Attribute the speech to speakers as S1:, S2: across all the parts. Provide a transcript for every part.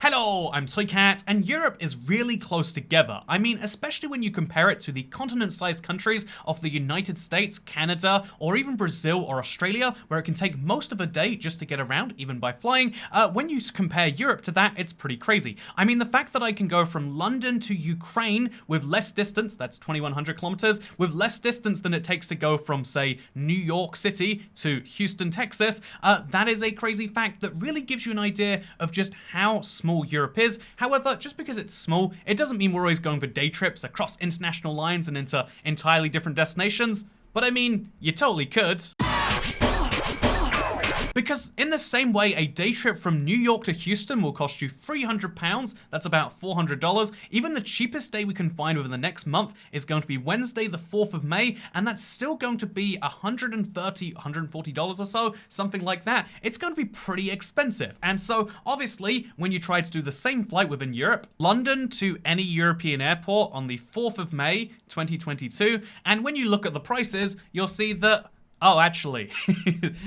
S1: Hello, I'm Toycat, and Europe is really close together. I mean, especially when you compare it to the continent-sized countries of the United States, Canada, or even Brazil or Australia, where it can take most of a day just to get around, even by flying. When you compare Europe to that, it's pretty crazy. I mean, the fact that I can go from London to Ukraine with less distance, that's 2,100 kilometers, with less distance than it takes to go from, say, New York City to Houston, Texas, that is a crazy fact that really gives you an idea of just how small Europe is. However, just because it's small, it doesn't mean we're always going for day trips across international lines and into entirely different destinations. But I mean, you totally could. Because in the same way, a day trip from New York to Houston will cost you £300, that's about $400. Even the cheapest day we can find within the next month is going to be Wednesday the 4th of May, and that's still going to be $130, $140 or so, something like that. It's going to be pretty expensive. And so, obviously, when you try to do the same flight within Europe, London to any European airport on the 4th of May, 2022, and when you look at the prices, you'll see that oh, actually,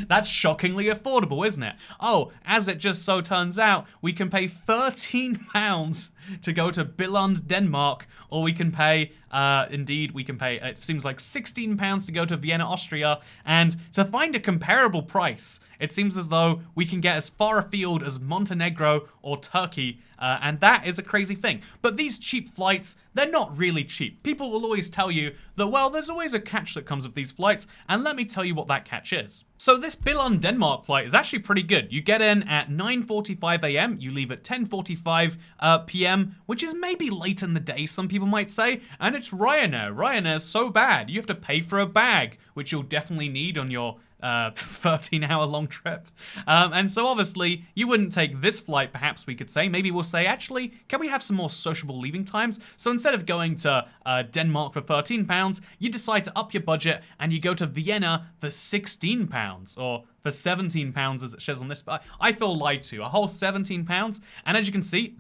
S1: that's shockingly affordable, isn't it? Oh, as it just so turns out, we can pay £13 to go to Billund, Denmark, or we can pay, it seems like £16 to go to Vienna, Austria, and to find a comparable price, it seems as though we can get as far afield as Montenegro or Turkey, and that is a crazy thing. But these cheap flights, they're not really cheap. People will always tell you that, well, there's always a catch that comes with these flights, and let me tell you what that catch is. So this Billund, Denmark flight is actually pretty good. You get in at 9:45 a.m., you leave at 10:45 p.m., which is maybe late in the day, some people might say, and it's Ryanair. Ryanair's so bad, you have to pay for a bag, which you'll definitely need on your 13-hour long trip. And so obviously, you wouldn't take this flight, perhaps we could say. Maybe we'll say, actually, can we have some more sociable leaving times? So instead of going to Denmark for £13, you decide to up your budget and you go to Vienna for £16, or for £17 as it says on this, but I feel lied to. A whole £17, and as you can see,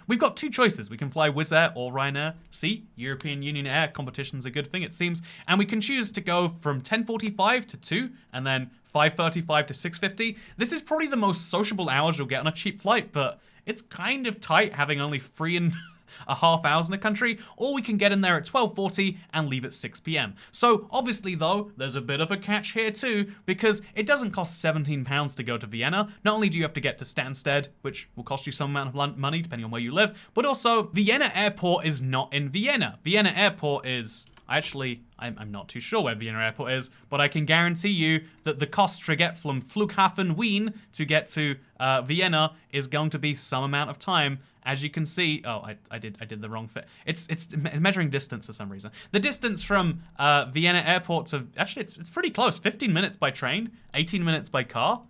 S1: we've got two choices. We can fly Wizz Air or Ryanair. See, European Union Air competition's a good thing, it seems, and we can choose to go from 10:45 to 2, and then 5:35 to 6:50. This is probably the most sociable hours you'll get on a cheap flight, but it's kind of tight having only 3.5 hours in the country, or we can get in there at 12:40 and leave at 6 p.m. So obviously though, there's a bit of a catch here too, because it doesn't cost £17 to go to Vienna. Not only do you have to get to Stansted, which will cost you some amount of money depending on where you live, but also Vienna Airport is not in Vienna. Vienna Airport is... Actually, I'm not too sure where Vienna Airport is, but I can guarantee you that the cost to get from Flughafen Wien to get to Vienna is going to be some amount of time. As you can see, oh, I did the wrong fit. It's measuring distance for some reason. The distance from Vienna Airport to, actually, it's pretty close. 15 minutes by train, 18 minutes by car.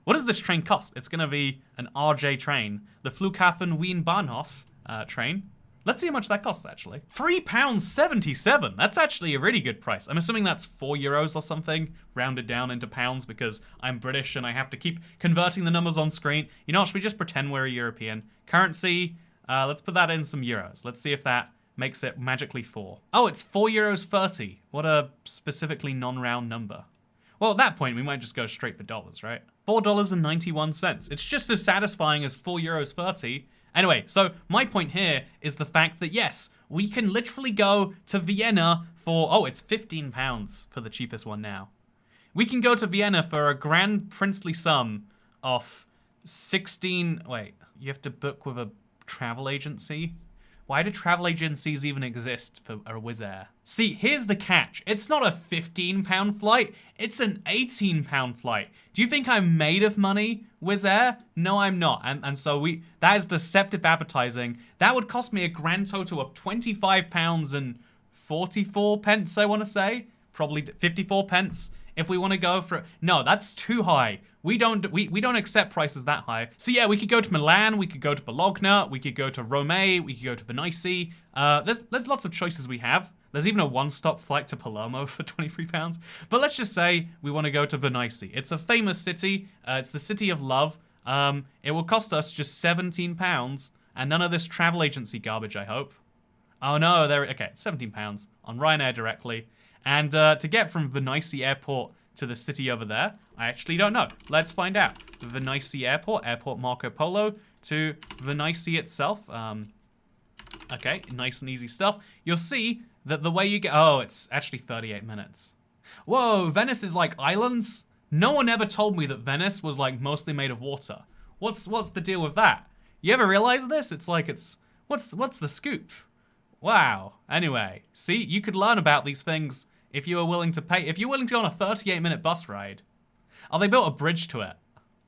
S1: What does this train cost? It's going to be an RJ train, the Flughafen Wien Bahnhof train. Let's see how much that costs, actually. £3.77. That's actually a really good price. I'm assuming that's €4 or something, rounded down into pounds because I'm British and I have to keep converting the numbers on screen. You know what, should we just pretend we're a European? Currency, let's put that in some euros. Let's see if that makes it magically 4. Oh, it's €4.30. What a specifically non-round number. Well, at that point, we might just go straight for dollars, right? $4.91. It's just as satisfying as €4.30. Anyway, so my point here is the fact that, yes, we can literally go to Vienna for, oh, it's £15 for the cheapest one now. We can go to Vienna for a grand princely sum of 16, wait, you have to book with a travel agency? Why do travel agencies even exist for a Wizz Air? See, here's the catch. It's not a £15 flight, it's an £18 flight. Do you think I'm made of money, Wizz Air? No, I'm not. And so that is deceptive advertising. That would cost me a grand total of £25.44, I want to say. Probably 54 pence. If we want to go for... No, that's too high. We don't accept prices that high. So yeah, we could go to Milan, we could go to Bologna, we could go to Rome, we could go to Venice. There's lots of choices we have. There's even a one-stop flight to Palermo for £23. But let's just say we want to go to Venice. It's a famous city. It's the city of love. It will cost us just £17, and none of this travel agency garbage, I hope. Oh no, okay, it's £17 on Ryanair directly. And to get from Venice Airport to the city over there, I actually don't know. Let's find out. Venice Airport, Airport Marco Polo, to Venice itself. Okay, nice and easy stuff. You'll see that the way you get... Oh, it's actually 38 minutes. Whoa, Venice is like islands? No one ever told me that Venice was like mostly made of water. What's the deal with that? You ever realize this? It's like what's the scoop? Wow. Anyway, see, you could learn about these things if you were willing to pay. If you're willing to go on a 38-minute bus ride. Oh, they built a bridge to it.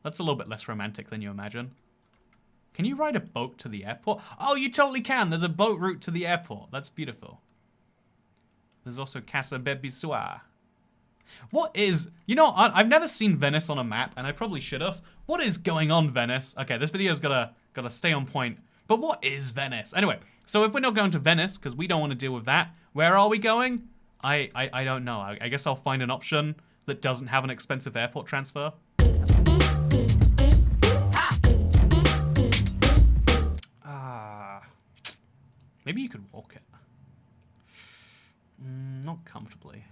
S1: That's a little bit less romantic than you imagine. Can you ride a boat to the airport? Oh, you totally can. There's a boat route to the airport. That's beautiful. There's also Casa Bebisua. What is... You know, I've never seen Venice on a map, and I probably should have. What is going on, Venice? Okay, this video's gotta stay on point. But what is Venice? Anyway, so if we're not going to Venice, because we don't want to deal with that, where are we going? I don't know. I guess I'll find an option that doesn't have an expensive airport transfer. Maybe you could walk it. Not comfortably.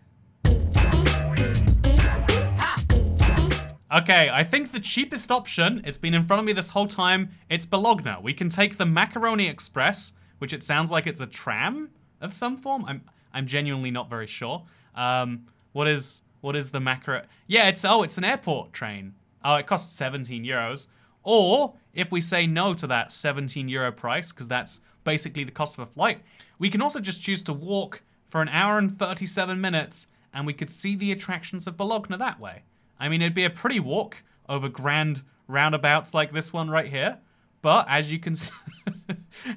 S1: Okay, I think the cheapest option, it's been in front of me this whole time, it's Bologna. We can take the Macaroni Express, which it sounds like it's a tram of some form. I'm genuinely not very sure. What is the macro? Yeah, it's an airport train. Oh, it costs 17 euros. Or if we say no to that 17 euro price, because that's basically the cost of a flight, we can also just choose to walk for an hour and 37 minutes, and we could see the attractions of Bologna that way. I mean, it'd be a pretty walk over grand roundabouts like this one right here. But as you can see,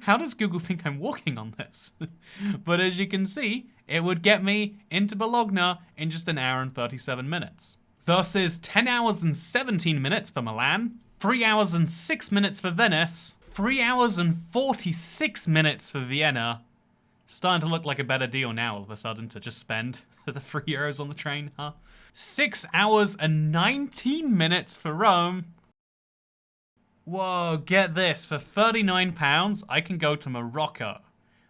S1: how does Google think I'm walking on this? But as you can see, it would get me into Bologna in just an hour and 37 minutes. Versus 10 hours and 17 minutes for Milan, 3 hours and 6 minutes for Venice, 3 hours and 46 minutes for Vienna. Starting to look like a better deal now all of a sudden to just spend the 3 euros on the train, huh? 6 hours and 19 minutes for Rome. Whoa, get this. For £39, I can go to Morocco.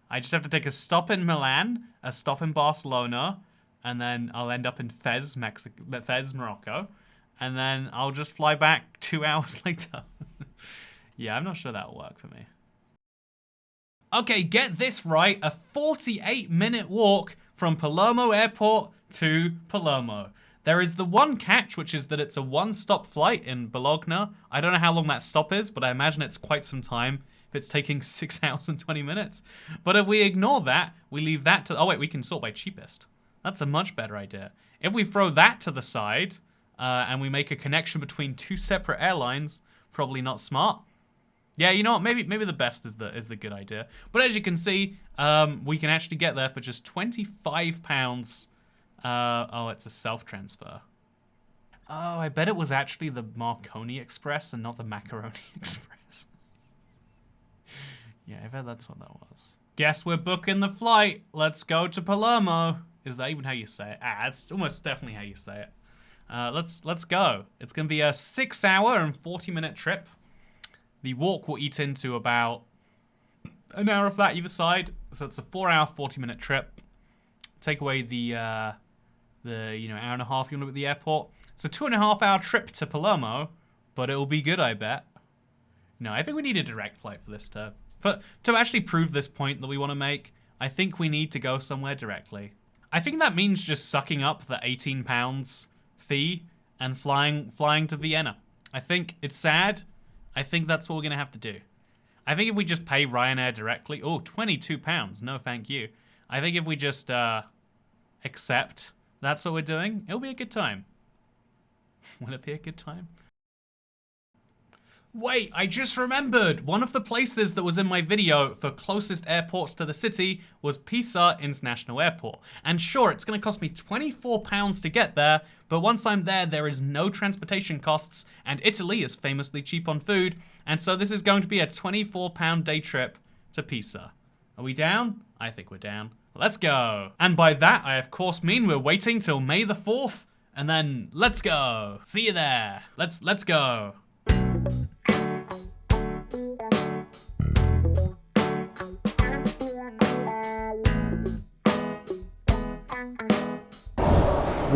S1: I just have to take a stop in Milan, a stop in Barcelona, and then I'll end up in Fez, Morocco. And then I'll just fly back 2 hours later. Yeah, I'm not sure that'll work for me. Okay, get this right. A 48-minute walk from Palermo Airport to Palermo. There is the one catch, which is that it's a one-stop flight in Bologna. I don't know how long that stop is, but I imagine it's quite some time if it's taking 6 hours and 20 minutes. But if we ignore that, we leave that to... Oh, wait, we can sort by cheapest. That's a much better idea. If we throw that to the side, and we make a connection between two separate airlines, probably not smart. Yeah, you know what? Maybe the best is the good idea. But as you can see, we can actually get there for just £25. Oh, it's a self-transfer. Oh, I bet it was actually the Marconi Express and not the Macaroni Express. Yeah, I bet that's what that was. Guess we're booking the flight. Let's go to Palermo. Is that even how you say it? Ah, it's almost definitely how you say it. Let's go. It's gonna be a 6 hour and 40-minute trip. The walk will eat into about an hour of that either side, so it's a 4 hour 40-minute trip. Take away the hour and a half you want to be at the airport. It's a 2.5 hour trip to Palermo, but it will be good, I bet. No, I think we need a direct flight for this to actually prove this point that we want to make. I think we need to go somewhere directly. I think that means just sucking up the £18 fee and flying to Vienna. I think it's sad. I think that's what we're going to have to do. I think if we just pay Ryanair directly... Oh, £22. No, thank you. I think if we just accept that's what we're doing, it'll be a good time. Will it be a good time? Wait, I just remembered. One of the places that was in my video for closest airports to the city was Pisa International Airport. And sure, it's going to cost me £24 to get there, but once I'm there is no transportation costs, and Italy is famously cheap on food, and so this is going to be a £24 day trip to Pisa. Are we down? I think we're down. Let's go. And by that, I of course mean we're waiting till May the 4th, and then let's go. See you there. Let's go.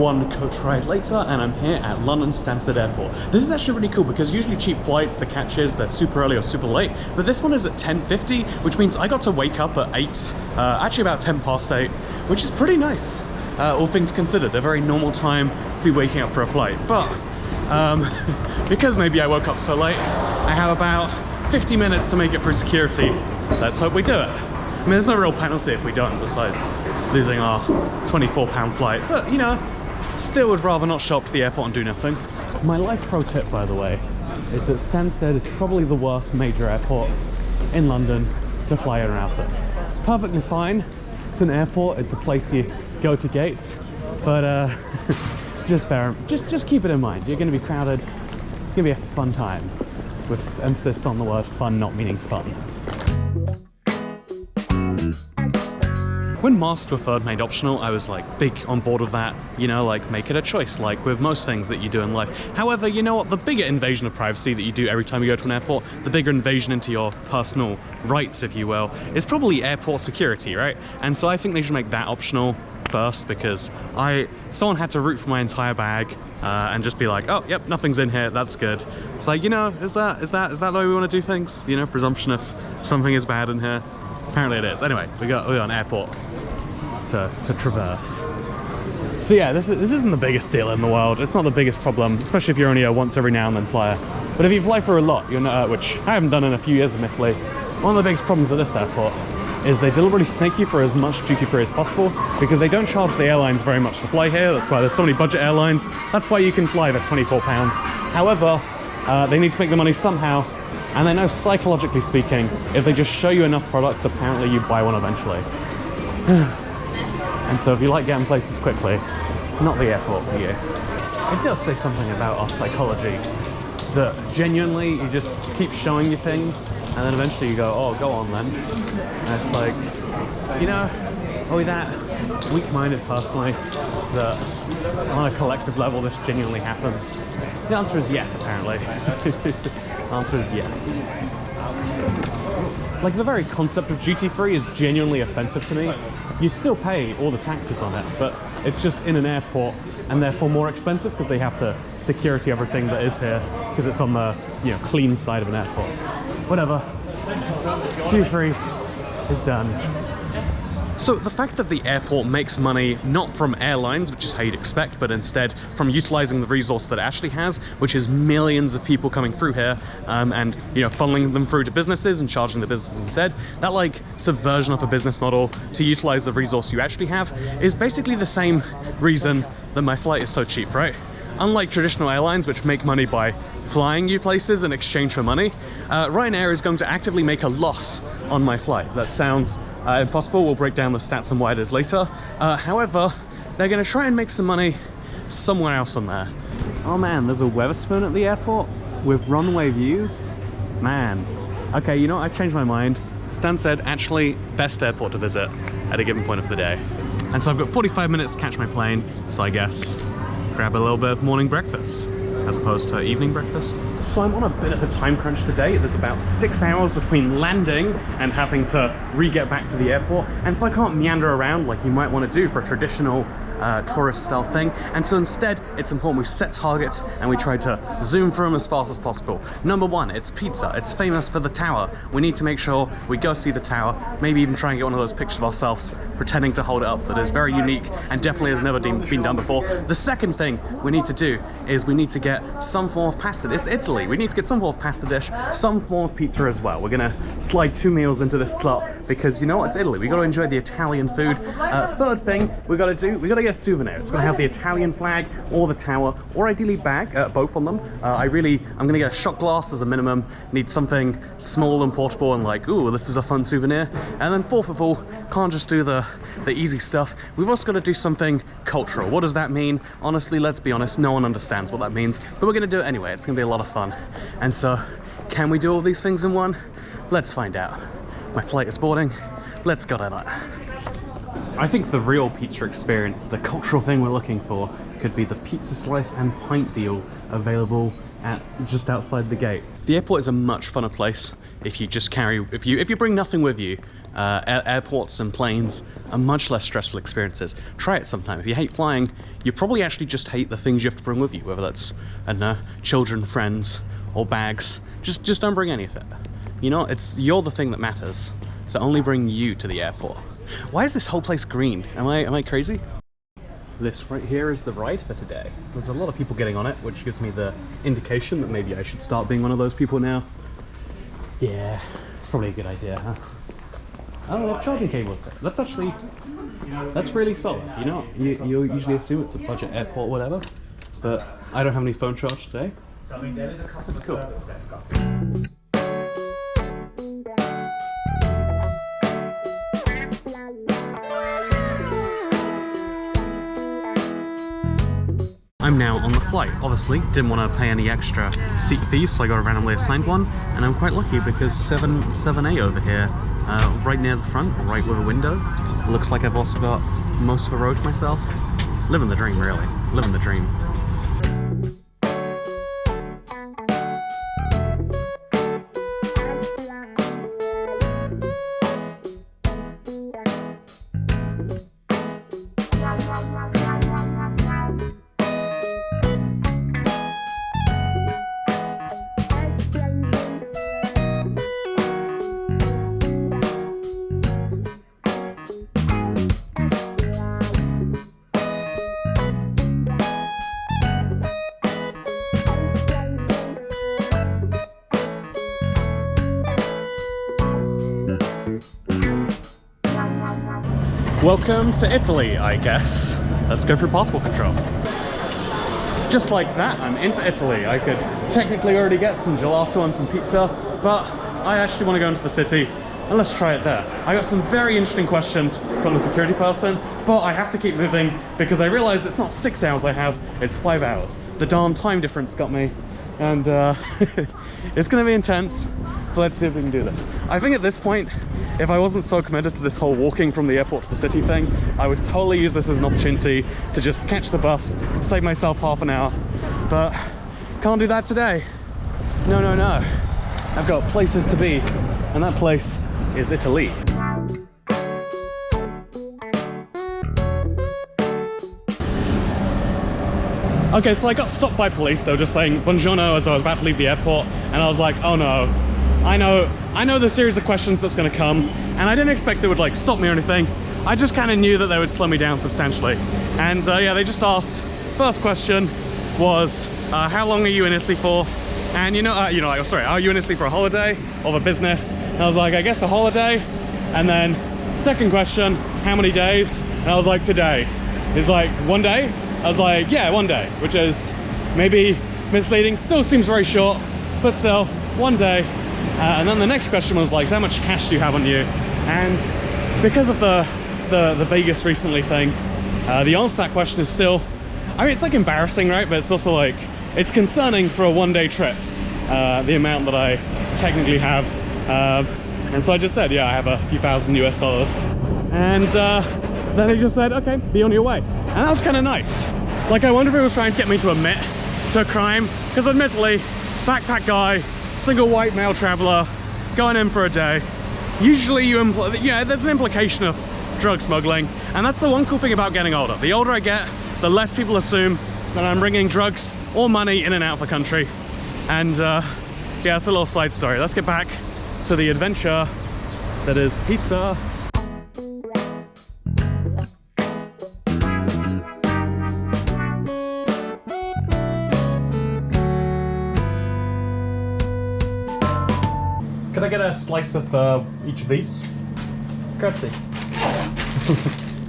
S1: one coach ride later, and I'm here at London Stansted Airport. This is actually really cool because usually cheap flights, the catches, they're super early or super late, but this one is at 10:50, which means I got to wake up at 8, actually about 10 past 8, which is pretty nice, all things considered. A very normal time to be waking up for a flight, but because maybe I woke up so late, I have about 50 minutes to make it through security. Let's hope we do it. I mean, there's no real penalty if we don't, besides losing our £24 flight. But, you know, still would rather not show up to the airport and do nothing. My life pro tip, by the way, is that Stansted is probably the worst major airport in London to fly in and out of. It's perfectly fine. It's an airport. It's a place you go to gates. But just keep it in mind. You're going to be crowded. It's going to be a fun time, with emphasis on the word fun not meaning fun. When masks were first made optional, I was like big on board with that, you know, like make it a choice, like with most things that you do in life. However, you know what, the bigger invasion of privacy that you do every time you go to an airport, the bigger invasion into your personal rights, if you will, is probably airport security, right? And so I think they should make that optional first, because someone had to root for my entire bag and just be like, oh, yep, nothing's in here, that's good. It's like, you know, is that the way we want to do things? You know, presumption if something is bad in here. Apparently it is. Anyway, we got an airport to traverse. So yeah, this isn't the biggest deal in the world. It's not the biggest problem, especially if you're only a once every now and then flyer. But if you fly for a lot, you're not, which I haven't done in a few years, admittedly. One of the biggest problems with this airport is they deliberately snake you for as much duty-free as possible, because they don't charge the airlines very much to fly here. That's why there's so many budget airlines. That's why you can fly for £24. However, they need to make the money somehow. And they know, psychologically speaking, if they just show you enough products, apparently you buy one eventually. And so if you like getting places quickly, not the airport for you. It does say something about our psychology, that genuinely you just keep showing you things, and then eventually you go, oh, go on then. And it's like, you know, are we that weak-minded personally that on a collective level this genuinely happens? The answer is yes, apparently. The answer is yes. Like, the very concept of duty-free is genuinely offensive to me. You still pay all the taxes on it, but it's just in an airport and therefore more expensive because they have to security everything that is here because it's on the, you know, clean side of an airport. Whatever. Duty-free is done. So the fact that the airport makes money not from airlines, which is how you'd expect, but instead from utilizing the resource that it actually has, which is millions of people coming through here, and, you know, funneling them through to businesses and charging the businesses instead, that like subversion of a business model to utilize the resource you actually have is basically the same reason that my flight is so cheap, right? Unlike traditional airlines, which make money by flying you places in exchange for money, Ryanair is going to actively make a loss on my flight. That sounds impossible. We'll break down the stats and why it is later. However, they're going to try and make some money somewhere else on there. Oh man, there's a Wetherspoon at the airport with runway views. Man. Okay, you know what? I've changed my mind. Stansted, actually, best airport to visit at a given point of the day. And so I've got 45 minutes to catch my plane, so I guess grab a little bit of morning breakfast as opposed to evening breakfast. So I'm on a bit of a time crunch today. There's about 6 hours between landing and having to re-get back to the airport, and so I can't meander around like you might want to do for a traditional tourist style thing. And so instead, it's important we set targets and we try to zoom through them as fast as possible. Number one, it's Pisa. It's famous for the tower. We need to make sure we go see the tower, maybe even try and get one of those pictures of ourselves pretending to hold it up. That is very unique and definitely has never been done before. The second thing we need to do is we need to get some form of pasta. It's Italy. We need to get some form of pasta dish, some form of pizza as well. We're gonna slide 2 meals into this slot because, you know what, it's Italy. We gotta enjoy the Italian food. Third thing we gotta do, we gotta get a souvenir. It's gonna have the Italian flag or the tower, or ideally both on them. I'm gonna get a shot glass as a minimum. Need something small and portable and like, ooh, this is a fun souvenir. And then fourth of all, can't just do the easy stuff. We've also got to do something cultural. What does that mean? Honestly, let's be honest, no one understands what that means, but we're gonna do it anyway. It's gonna be a lot of fun. And so, can we do all these things in one? Let's find out. My flight is boarding. Let's go to that. I think the real pizza experience, the cultural thing we're looking for, could be the pizza slice and pint deal available at just outside the gate. The airport is a much funner place
S2: if you just carry, if you bring nothing with you. Airports and planes are much less stressful experiences. Try it sometime. If you hate flying, you probably actually just hate the things you have to bring with you, whether that's, I don't know, children, friends, or bags. Just don't bring any of it. You know, you're the thing that matters. So only bring you to the airport. Why is this whole place green? Am I crazy? This right here is the ride for today. There's a lot of people getting on it, which gives me the indication that maybe I should start being one of those people now. Yeah, it's probably a good idea, huh? Oh, they have charging cables. That's actually, that's really solid. You know, you usually assume it's a budget airport, whatever, but I don't have any phone charge today.
S3: So I mean, there is a customer service desk up.
S2: I'm now on the flight. Obviously, didn't want to pay any extra seat fees, so I got a randomly assigned one, and I'm quite lucky because 7A over here, right near the front, right with a window. Looks like I've also got most of the row to myself. Living the dream, really. Living the dream. Welcome to Italy, I guess. Let's go through passport control. Just like that, I'm into Italy. I could technically already get some gelato and some pizza, but I actually want to go into the city and let's try it there. I got some very interesting questions from the security person, but I have to keep moving because I realized it's not 6 hours I have, it's 5 hours. The darn time difference got me, and it's gonna be intense, but let's see if we can do this. I think at this point, if I wasn't so committed to this whole walking from the airport to the city thing, I would totally use this as an opportunity to just catch the bus, save myself half an hour, but can't do that today. No. I've got places to be, and that place is Italy. Okay, so I got stopped by police. They were just saying buongiorno as I was about to leave the airport, and I was like, oh no, I know the series of questions that's going to come, and I didn't expect it would like stop me or anything. I just kind of knew that they would slow me down substantially. And yeah, they just asked, first question was, how long are you in Italy for? And like, sorry, are you in Italy for a holiday or for business? And I was like, I guess a holiday. And then second question, how many days? And I was like, today. He's like, 1 day? I was like, yeah, 1 day, which is maybe misleading. Still seems very short, but still, 1 day. And then the next question was like, so how much cash do you have on you? And because of the Vegas recently thing, the answer to that question is still, I mean, it's like embarrassing, right? But it's also like, it's concerning for a 1 day trip, the amount that I technically have. And so I just said, yeah, I have a few thousand US dollars. And then he just said, okay, be on your way. And that was kind of nice. Like, I wonder if he was trying to get me to admit to a crime, because admittedly, backpack guy, single white male traveler, going in for a day. Usually there's an implication of drug smuggling, and that's the one cool thing about getting older. The older I get, the less people assume that I'm bringing drugs or money in and out of the country. And yeah, it's a little side story. Let's get back to the adventure that is pizza. Could I get a slice of each of these? Grazie.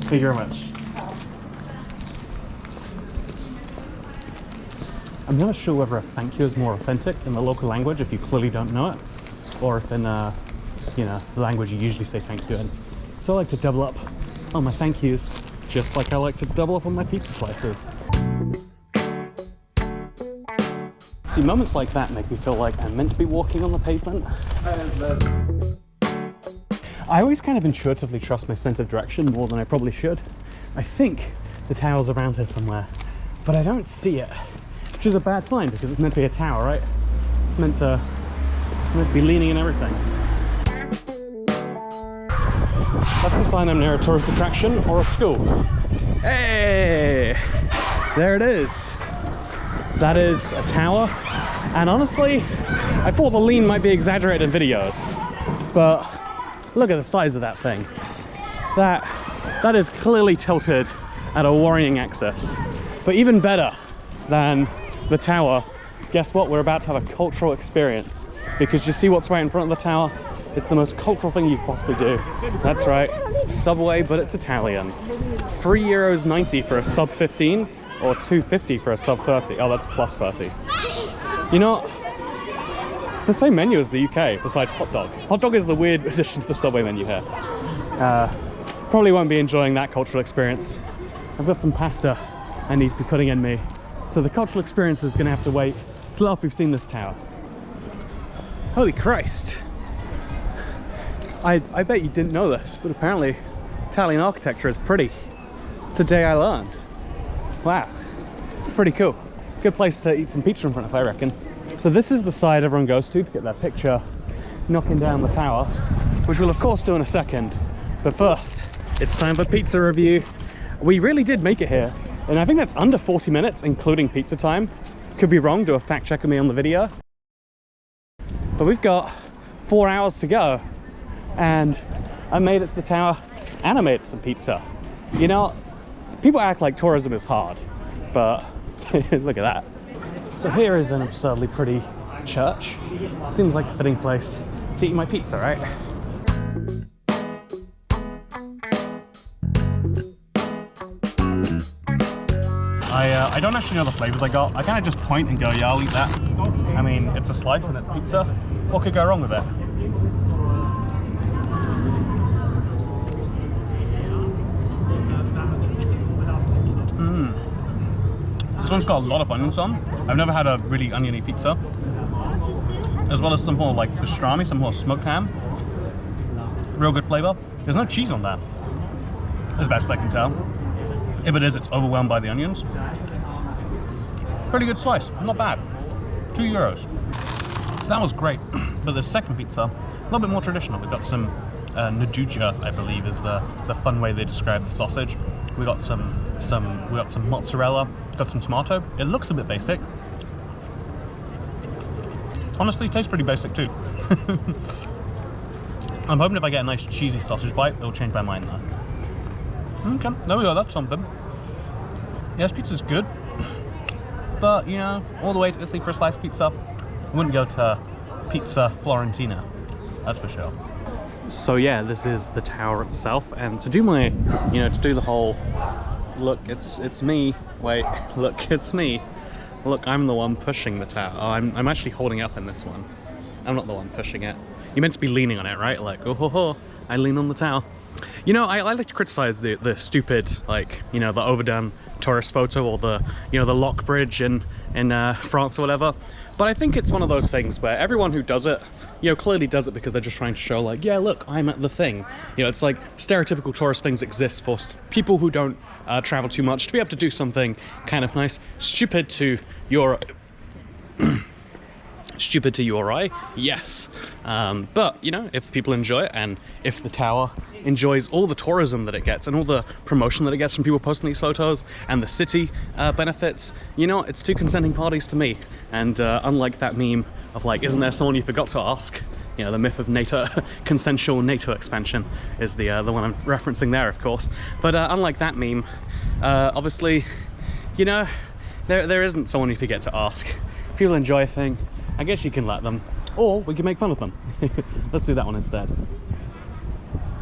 S2: Thank you very much. I'm not sure whether a thank you is more authentic in the local language if you clearly don't know it, or if in the language you usually say thank you in. So I like to double up on my thank yous, just like I like to double up on my pizza slices. See, moments like that make me feel like I'm meant to be walking on the pavement. I always kind of intuitively trust my sense of direction more than I probably should. I think the tower's around here somewhere, but I don't see it, which is a bad sign because it's meant to be a tower, right? It's meant to Must be leaning and everything. That's a sign I'm near a tourist attraction or a school. Hey! There it is. That is a tower. And honestly, I thought the lean might be exaggerated in videos. But look at the size of that thing. That is clearly tilted at a worrying excess. But even better than the tower, guess what? We're about to have a cultural experience. Because you see what's right in front of the tower? It's the most cultural thing you could possibly do. That's right, Subway, but it's Italian. €3.90 for a sub 15, or $2.50 for a sub 30. Oh, that's plus 30. You know, it's the same menu as the UK, besides hot dog. Hot dog is the weird addition to the Subway menu here. Probably won't be enjoying that cultural experience. I've got some pasta I need to be putting in me. So the cultural experience is gonna have to wait till after we've seen this tower. Holy Christ. I bet you didn't know this, but apparently Italian architecture is pretty. Today I learned. Wow, it's pretty cool. Good place to eat some pizza in front of, I reckon. So this is the side everyone goes to get their picture knocking down the tower, which we'll of course do in a second. But first, it's time for pizza review. We really did make it here, and I think that's under 40 minutes, including pizza time. Could be wrong, do a fact check of me on the video. But we've got 4 hours to go. And I made it to the tower and I made it some pizza. You know, people act like tourism is hard, but look at that. So here is an absurdly pretty church. Seems like a fitting place to eat my pizza, right? I don't actually know the flavors I got. I kind of just point and go, yeah, I'll eat that. I mean, it's a slice and it's pizza. What could go wrong with it? This one's got a lot of onions on. I've never had a really oniony pizza. As well as some form of like pastrami, some form of smoked ham. Real good flavor. There's no cheese on there, as best I can tell. If it is, it's overwhelmed by the onions. Pretty good slice, not bad. €2. So that was great. But the second pizza, a little bit more traditional. We've got some nduja, I believe is the fun way they describe the sausage. We got some mozzarella, got some tomato. It looks a bit basic. Honestly, it tastes pretty basic too. I'm hoping if I get a nice cheesy sausage bite, it'll change my mind though. Okay, there we go, that's something. Yes, pizza's good. But, you know, all the way to Italy for a slice of pizza, I wouldn't go to Pizza Florentina, that's for sure. So yeah, this is the tower itself, and to do my, to do the whole, look, it's me, wait, look, it's me. Look, I'm the one pushing the tower. Oh, I'm actually holding up in this one. I'm not the one pushing it. You're meant to be leaning on it, right? Like, oh ho ho, I lean on the tower. You know, I like to criticize the stupid, like, the overdone tourist photo, or the, the lock bridge in France or whatever. But I think it's one of those things where everyone who does it, clearly does it because they're just trying to show, like, yeah, look, I'm at the thing. It's like stereotypical tourist things exist for people who don't travel too much to be able to do something kind of nice. Stupid to your eye, yes. But, if people enjoy it, and if the tower enjoys all the tourism that it gets and all the promotion that it gets from people posting these photos, and the city benefits, it's two consenting parties to me. And unlike that meme of like, isn't there someone you forgot to ask? The myth of NATO, consensual NATO expansion is the one I'm referencing there, of course. But unlike that meme, obviously, there isn't someone you forget to ask. If people enjoy a thing, I guess you can let them, or we can make fun of them. Let's do that one instead.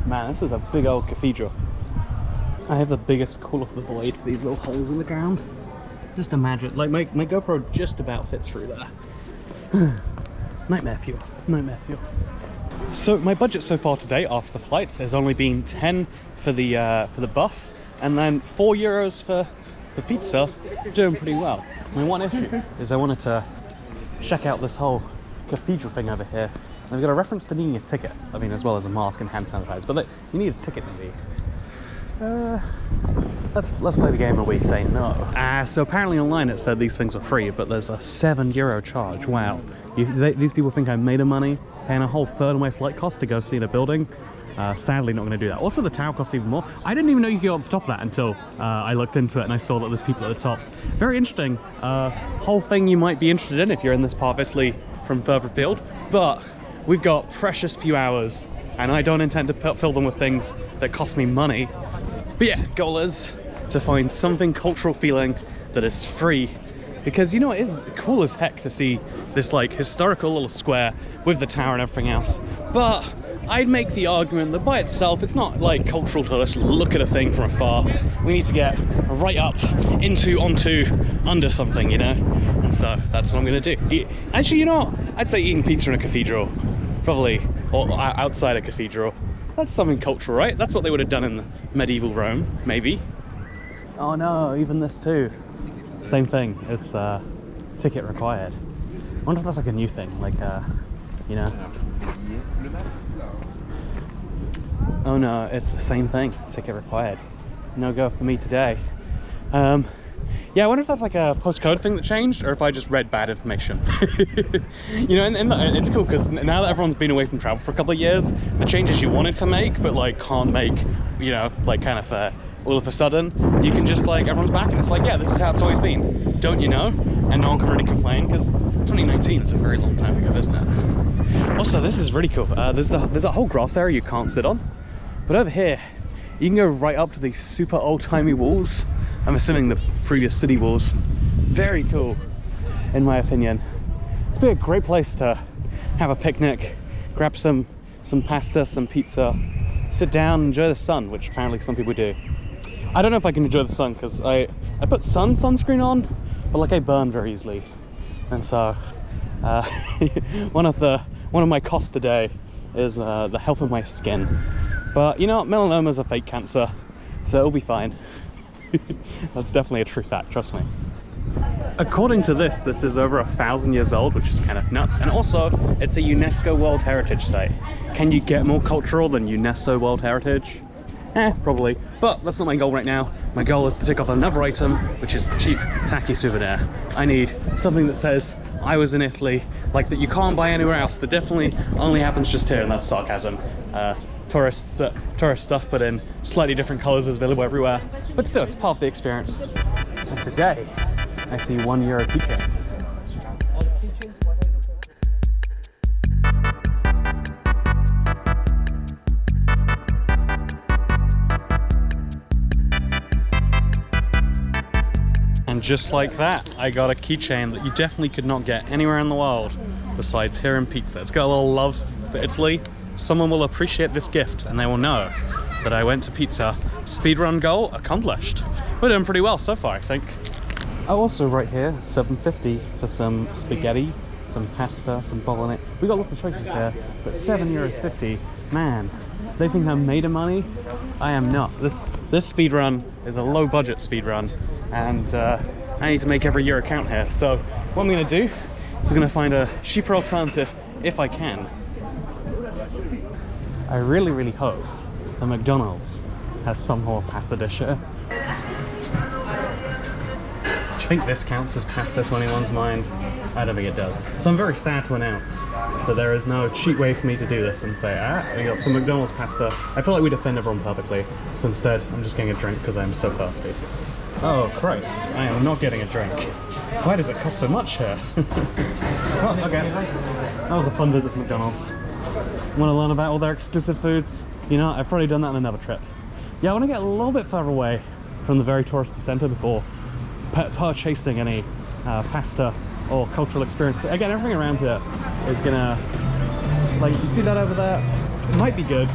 S2: Man, this is a big old cathedral. I have the biggest call off the blade for these little holes in the ground. Just imagine, like my GoPro just about fits through there. Nightmare fuel, nightmare fuel. So my budget so far today after the flights has only been 10 for the bus, and then €4 for pizza. Doing pretty well. My one issue is I wanted to check out this whole cathedral thing over here. And I've got a reference to needing a ticket. I mean, as well as a mask and hand sanitizer, but you need a ticket maybe. Let's play the game where we say no. So apparently online it said these things were free, but there's a €7 charge. Wow, These people think I made a money paying a whole third of my flight cost to go see the building. Sadly, not going to do that. Also, the tower costs even more. I didn't even know you could go up the top of that until I looked into it and I saw that there's people at the top. Very interesting. Whole thing you might be interested in if you're in this part, obviously from further afield. But we've got precious few hours, and I don't intend to fill them with things that cost me money. But yeah, goal is to find something cultural feeling that is free. Because, you know, it is cool as heck to see this, like, historical little square with the tower and everything else. But I'd make the argument that by itself, it's not, like, cultural to just look at a thing from afar. We need to get right up, onto, under something, you know? And so, that's what I'm gonna do. Actually, you know what? I'd say eating pizza in a cathedral. Probably, or outside a cathedral. That's something cultural, right? That's what they would have done in medieval Rome, maybe. Oh no, even this too. Same thing, it's ticket required. I wonder if that's like a new thing, like, you know. Oh no, it's the same thing, ticket required. No go for me today. Yeah, I wonder if that's like a postcode thing that changed, or if I just read bad information. You know, and it's cool because now that everyone's been away from travel for a couple of years, the changes you wanted to make, but like can't make, you know, like kind of all of a sudden, you can just like, everyone's back and it's like, yeah, this is how it's always been. Don't you know? And no one can really complain because 2019 is a very long time ago, isn't it? Also, this is really cool. There's that whole grass area you can't sit on. But over here, you can go right up to these super old-timey walls. I'm assuming the previous city walls. Very cool, in my opinion. It's been a great place to have a picnic, grab some pasta, some pizza, sit down, enjoy the sun, which apparently some people do. I don't know if I can enjoy the sun because I put sunscreen on, but like I burn very easily. And so one of my costs today is the health of my skin. But you know, melanoma is a fake cancer, so it'll be fine. That's definitely a true fact, trust me. According to this is over 1,000 years old, which is kind of nuts. And also, it's a UNESCO World Heritage Site. Can you get more cultural than UNESCO World Heritage? Probably. But that's not my goal right now. My goal is to tick off another item, which is the cheap, tacky souvenir. I need something that says, I was in Italy, like that you can't buy anywhere else. That definitely only happens just here, and that's sarcasm. Tourist stuff, but in slightly different colors is available everywhere. But still, it's part of the experience. And today, I see €1 keychains. And just like that, I got a keychain that you definitely could not get anywhere in the world besides here in Pisa. It's got a little love for Italy. Someone will appreciate this gift and they will know that I went to Pisa. Speedrun goal accomplished. We're doing pretty well so far, I think. Oh, also right here, $7.50 for some spaghetti, some pasta, some bolognese. We got lots of choices here, but €7.50, man, they think I'm made of money. I am not. This speedrun is a low budget speedrun, and I need to make every year count here. So what I'm gonna do is I'm gonna find a cheaper alternative if I can. I really, really hope the McDonald's has some more pasta dish here. I think this counts as pasta to anyone's mind. I don't think it does. So I'm very sad to announce that there is no cheap way for me to do this and say, we got some McDonald's pasta. I feel like we'd offend everyone perfectly. So instead, I'm just getting a drink because I'm so thirsty. Oh Christ, I am not getting a drink. Why does it cost so much here? Well, okay. That was a fun visit to McDonald's. Want to learn about all their exclusive foods? You know, I've probably done that on another trip. Yeah, I want to get a little bit further away from the very touristy centre before purchasing any pasta or cultural experience. Again, everything around here is gonna, like, you see that over there? It might be good,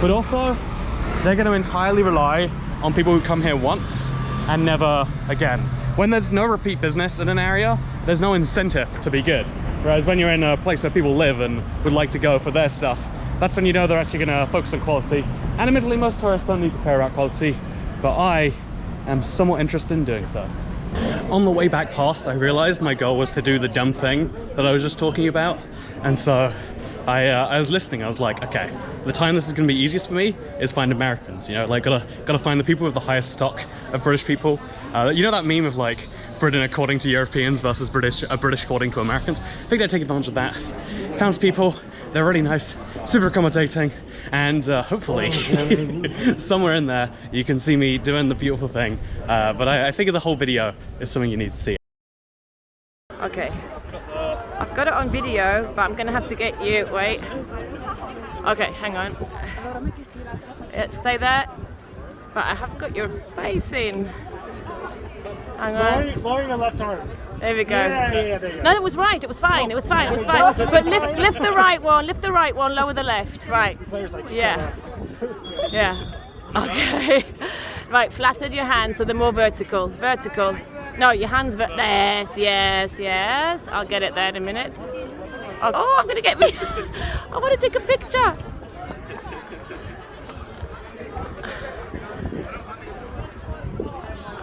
S2: but also they're gonna entirely rely on people who come here once and never again. When there's no repeat business in an area, there's no incentive to be good. Whereas when you're in a place where people live and would like to go for their stuff, that's when you know they're actually gonna focus on quality. And admittedly, most tourists don't need to care about quality, but I am somewhat interested in doing so. On the way back past, I realized my goal was to do the dumb thing that I was just talking about. And so I was listening. I was like, okay, the time this is going to be easiest for me is find Americans. You know, like gotta find the people with the highest stock of British people. You know that meme of like Britain according to Europeans versus British according to Americans. I think I'd take advantage of that. Found some people. They're really nice, super accommodating, and hopefully somewhere in there you can see me doing the beautiful thing. But I think the whole video is something you need to see.
S4: Okay, I've got it on video, but I'm gonna have to get you, wait. Okay, hang on. Yeah, stay there. But I have got your face in. Hang on.
S3: Lower your left arm.
S4: There we go.
S3: Yeah, there you go.
S4: No, it was right. It was fine. It was fine. It was fine. But lift the right one. Lift the right one. Lower the left. Right. Yeah. Yeah. Okay. Right. Flatten your hands so they're more vertical. Vertical. No, your hands. Yes. Yes. Yes. I'll get it there in a minute. Oh, I'm gonna get me. I want to take a picture.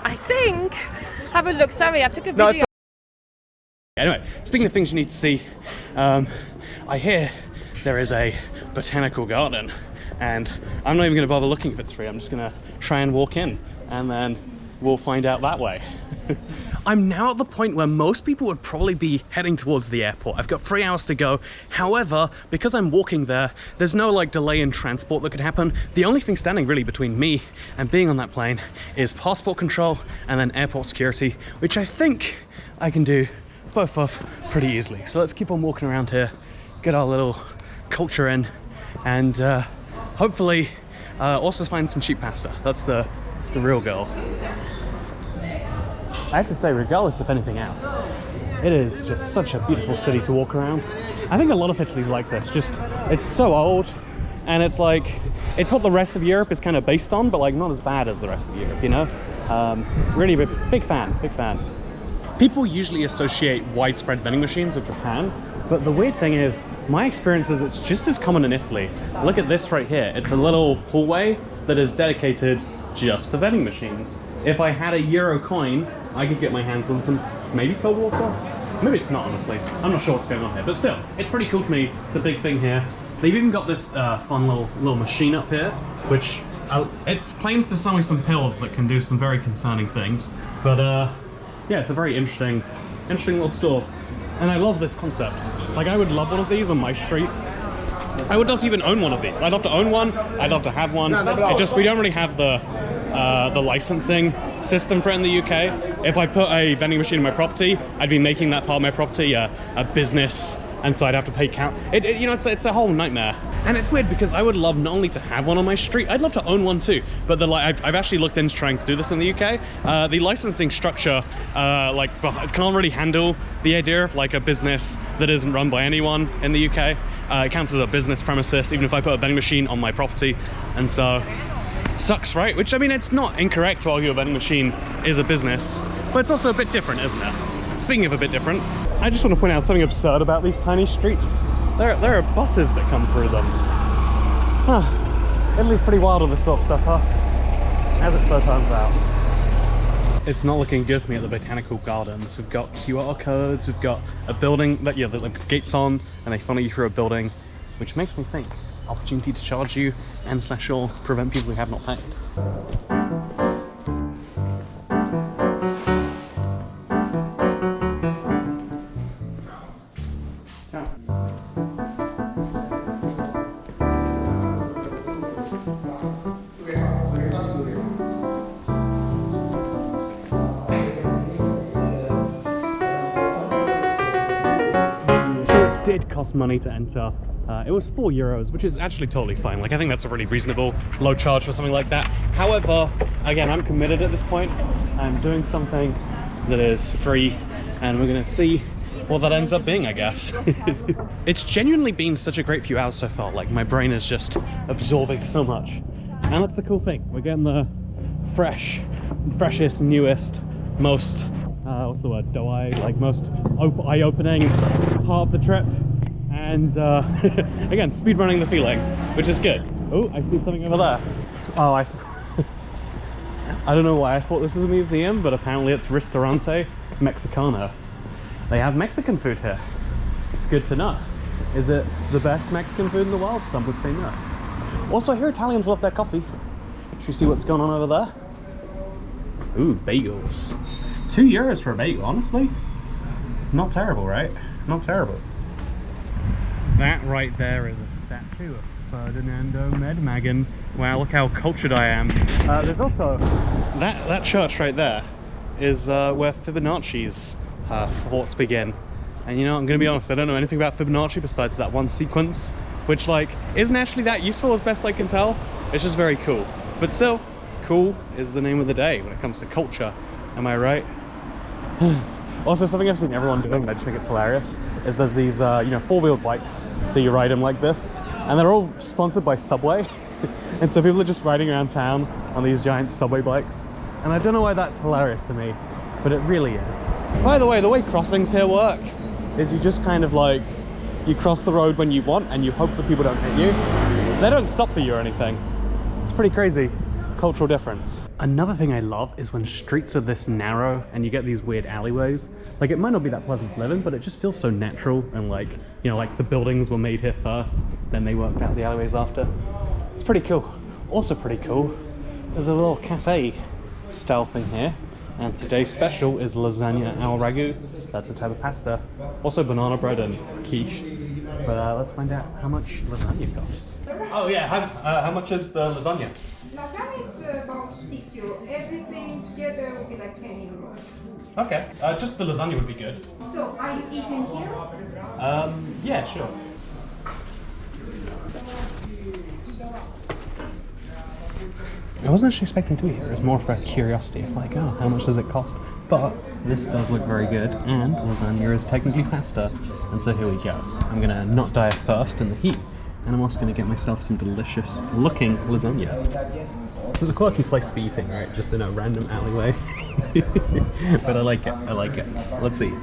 S4: I think. Have a look. Sorry, I took a video.
S2: No, anyway, speaking of things you need to see, I hear there is a botanical garden, and I'm not even going to bother looking if it's free. I'm just going to try and walk in, and then we'll find out that way. I'm now at the point where most people would probably be heading towards the airport. I've got 3 hours to go. However, because I'm walking there, there's no like delay in transport that could happen. The only thing standing really between me and being on that plane is passport control and then airport security, which I think I can do both off pretty easily. So let's keep on walking around here, get our little culture in, and hopefully also find some cheap pasta. That's the real goal. I have to say, regardless of anything else, it is just such a beautiful city to walk around. I think a lot of Italy's like this. Just, it's so old, and it's like, it's what the rest of Europe is kind of based on, but like not as bad as the rest of Europe, you know? Really big fan. People usually associate widespread vending machines with Japan, but the weird thing is, my experience is it's just as common in Italy. Look at this right here. It's a little hallway that is dedicated just to vending machines. If I had a euro coin, I could get my hands on some maybe cold water. Maybe it's not, honestly. I'm not sure what's going on here, but still, it's pretty cool to me. It's a big thing here. They've even got this fun little machine up here, which it claims to sell me some pills that can do some very concerning things. But yeah, it's a very interesting little store, and I love this concept. Like, I would love one of these on my street. I would love to even own one of these. I'd love to own one. I'd love to have one. It just, we don't really have the licensing system for it in the UK. If I put a vending machine in my property, I'd be making that part of my property a business, and so I'd have to pay you know, it's a whole nightmare. And it's weird because I would love not only to have one on my street, I'd love to own one too. But I've actually looked into trying to do this in the UK. The licensing structure can't really handle the idea of like a business that isn't run by anyone in the UK. It counts as a business premises, even if I put a vending machine on my property, and so sucks, right? Which, I mean, it's not incorrect to argue a vending machine is a business, but it's also a bit different, isn't it? Speaking of a bit different, I just want to point out something absurd about these tiny streets. There are buses that come through them. Huh. Italy's pretty wild with this sort of stuff, huh? As it so turns out. It's not looking good for me at the botanical gardens. We've got QR codes, we've got a building that, yeah, the like, gates on, and they funnel you through a building, which makes me think, opportunity to charge you and/or prevent people who have not paid. Did cost money to enter. It was €4, which is actually totally fine. Like, I think that's a really reasonable low charge for something like that. However, again, I'm committed at this point. I'm doing something that is free, and we're gonna see what that ends up being, I guess. It's genuinely been such a great few hours so far. Like, my brain is just absorbing so much, and that's the cool thing. We're getting the freshest, newest, most what's the word? Most eye-opening part of the trip, and again, speed running the feeling, which is good. Oh, I see something over there. Oh, I don't know why I thought this was a museum, but apparently it's Ristorante Mexicano. They have Mexican food here. It's good to know. Is it the best Mexican food in the world? Some would say no. Also, I hear Italians love their coffee. Should we see what's going on over there? Ooh, bagels. €2 for a bagel, honestly. Not terrible, right? Not terrible. That right there is a statue of Ferdinando Medmagan. Wow, look how cultured I am. There's also that church right there is where Fibonacci's thoughts begin. And you know, I'm gonna be honest, I don't know anything about Fibonacci besides that one sequence, which like isn't actually that useful as best I can tell. It's just very cool. But still, cool is the name of the day when it comes to culture. Am I right? Also, something I've seen everyone doing, and I just think it's hilarious, is there's these, you know, four-wheeled bikes. So you ride them like this, and they're all sponsored by Subway. And so people are just riding around town on these giant Subway bikes. And I don't know why that's hilarious to me, but it really is. By the way crossings here work is you just kind of like, you cross the road when you want, and you hope that people don't hit you. They don't stop for you or anything. It's pretty crazy. Cultural difference. Another thing I love is when streets are this narrow and you get these weird alleyways. Like, it might not be that pleasant to live in, but it just feels so natural, and like, you know, like the buildings were made here first, then they worked out the alleyways after. It's pretty cool. Also pretty cool, there's a little cafe style thing here, and today's special is lasagna al ragu. That's a type of pasta. Also banana bread and quiche. But let's find out how much lasagna costs. Oh yeah, how much is the lasagna?
S5: Lasagna is about €6. Everything together will be like €10.
S2: Okay, just the lasagna would be good.
S5: So, are you eating here?
S2: Yeah, sure. I wasn't actually expecting to eat here. It was more for curiosity, like, oh, how much does it cost? But this does look very good, and lasagna is technically pasta. And so here we go. I'm gonna not die of thirst in the heat, and I'm also gonna get myself some delicious looking lasagna. This is a quirky place to be eating, right? Just in a random alleyway. But I like it, I like it. Let's see.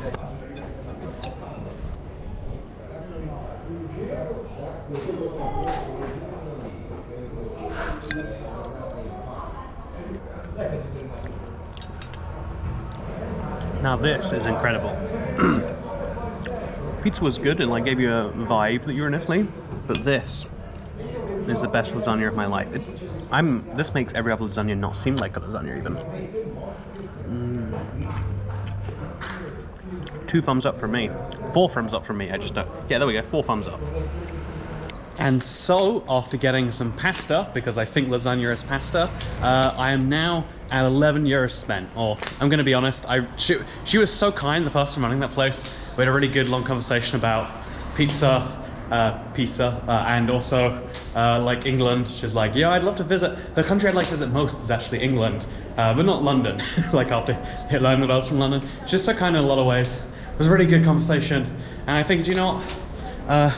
S2: Now this is incredible. Pizza was good and like gave you a vibe that you were in Italy, but this is the best lasagna of my life. This makes every other lasagna not seem like a lasagna even. 2 thumbs up from me. 4 thumbs up from me. I just don't. Yeah, there we go. 4 thumbs up. And so, after getting some pasta, because I think lasagna is pasta, I am now at €11 spent. Or, I'm gonna be honest, she was so kind, the person running that place. We had a really good long conversation about Pisa, and also like England. She's like, yeah, I'd love to visit. The country I'd like to visit most is actually England, but not London. Like after learning that I was from London. She's so kind in a lot of ways. It was a really good conversation, and I think, you know what, I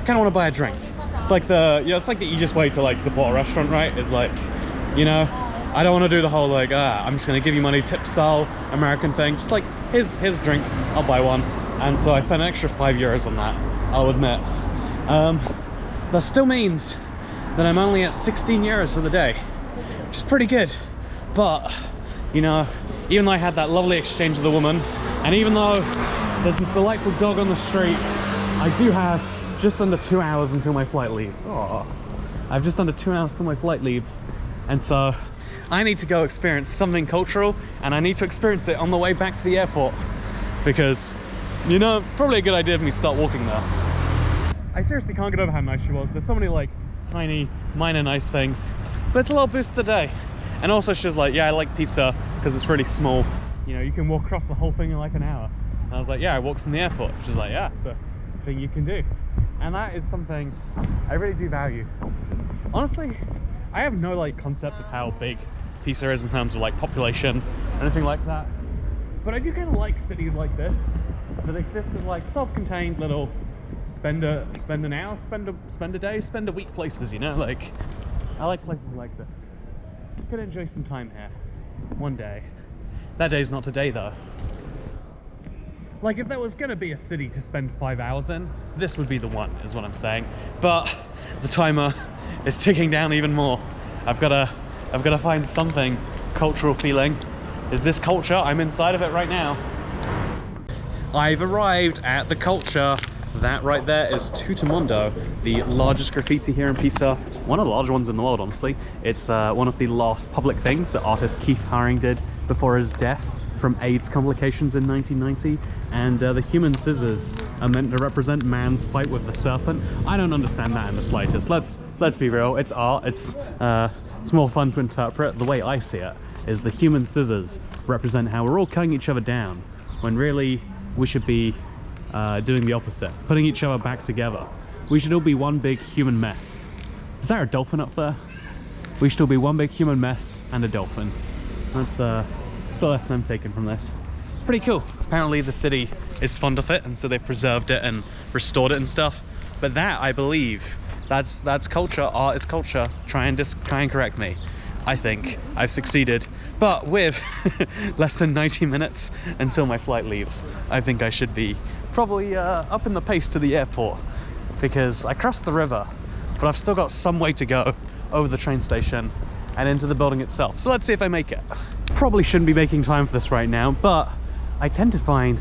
S2: kind of want to buy a drink. It's like it's like the easiest way to like support a restaurant, right? It's like, you know, I don't want to do the whole like, I'm just gonna give you money tip style American thing. Just like, here's a drink, I'll buy one. And so I spent an extra €5 on that, I'll admit. That still means that I'm only at €16 for the day, which is pretty good. But, you know, even though I had that lovely exchange with the woman, and even though there's this delightful dog on the street, I do have just under 2 hours until my flight leaves. Oh, I've just under 2 hours till my flight leaves. And so I need to go experience something cultural, and I need to experience it on the way back to the airport, because, you know, probably a good idea for me to start walking there. I seriously can't get over how nice she was. There's so many like tiny, minor nice things, but it's a little boost of the day. And also she was like, yeah, I like pizza because it's really small. You know, you can walk across the whole thing in like an hour. And I was like, yeah, I walked from the airport. She's like, yeah, it's a thing you can do. And that is something I really do value. Honestly, I have no like concept of how big Pisa is in terms of like population, anything like that. But I do kind of like cities like this that exist as like self-contained little spend an hour, spend a day, spend a week places, you know? Like, I like places like this. I'm gonna enjoy some time here one day. That day's not today though. Like, if there was gonna be a city to spend 5 hours in, this would be the one, is what I'm saying. But the timer is ticking down even more. I've gotta find something cultural feeling. Is this culture? I'm inside of it right now. I've arrived at the culture. That right there is Tuttomondo, the largest graffiti here in Pisa. One of the larger ones in the world, honestly. It's one of the last public things that artist Keith Haring did before his death from AIDS complications in 1990. And the human scissors are meant to represent man's fight with the serpent. I don't understand that in the slightest. Let's be real, it's art. It's more fun to interpret. The way I see it is the human scissors represent how we're all cutting each other down, when really we should be doing the opposite, putting each other back together. We should all be one big human mess. Is there a dolphin up there? We should all be one big human mess and a dolphin. That's the lesson I'm taking from this. Pretty cool. Apparently the city is fond of it, and so they've preserved it and restored it and stuff. But that, I believe, that's culture. Art is culture. Try and correct me. I think I've succeeded, but with less than 90 minutes until my flight leaves, I think I should be probably up in the pace to the airport, because I crossed the river, but I've still got some way to go over the train station and into the building itself. So let's see if I make it. Probably shouldn't be making time for this right now, but I tend to find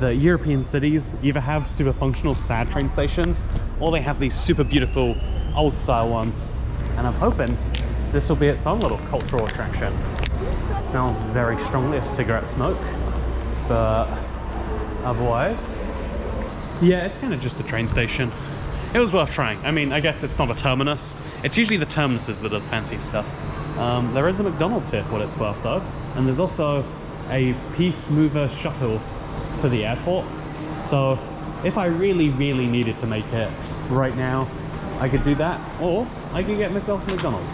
S2: that European cities either have super functional sad train stations, or they have these super beautiful old style ones, and I'm hoping this will be its own little cultural attraction. It smells very strongly of cigarette smoke, but otherwise, yeah, it's kind of just a train station. It was worth trying. I mean, I guess it's not a terminus. It's usually the terminuses that are the fancy stuff. There is a McDonald's here for what it's worth though, and there's also a Peace Mover shuttle to the airport. So if I really needed to make it right now, I could do that, or I could get myself some McDonald's.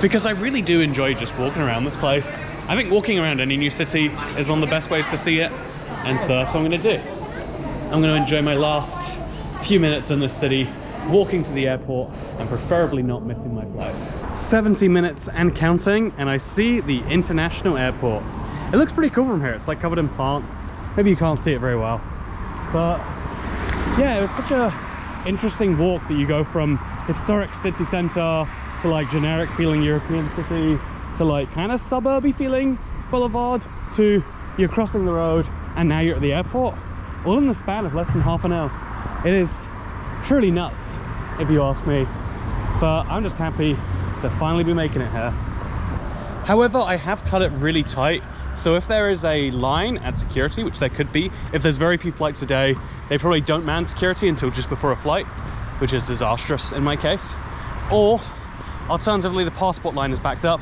S2: Because I really do enjoy just walking around this place. I think walking around any new city is one of the best ways to see it, and so that's what I'm going to do. I'm going to enjoy my last few minutes in this city, walking to the airport, and preferably not missing my flight. 70 minutes and counting, and I see the international airport. It looks pretty cool from here. It's like covered in plants. Maybe you can't see it very well, but yeah, it was such a interesting walk that you go from historic city center to like generic feeling European city to like kind of suburby feeling boulevard to you're crossing the road and now you're at the airport, all in the span of less than half an hour. It is truly nuts if you ask me, but I'm just happy to finally be making it here. However, I have cut it really tight, so if there is a line at security, which there could be, if there's very few flights a day, they probably don't man security until just before a flight, which is disastrous in my case. Or alternatively, the passport line is backed up,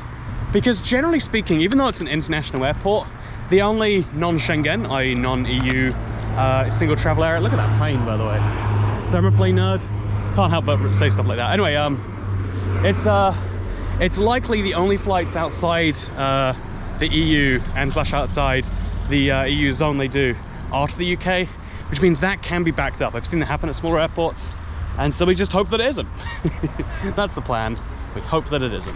S2: because generally speaking, even though it's an international airport, the only non-Schengen, i.e. non-EU single travel area, look at that plane by the way. So I'm a plane nerd, can't help but say stuff like that. Anyway, it's likely the only flights outside the EU and / outside the EU zone they do are to the UK, which means that can be backed up. I've seen that happen at smaller airports, and so we just hope that it isn't. That's the plan. We hope that it isn't.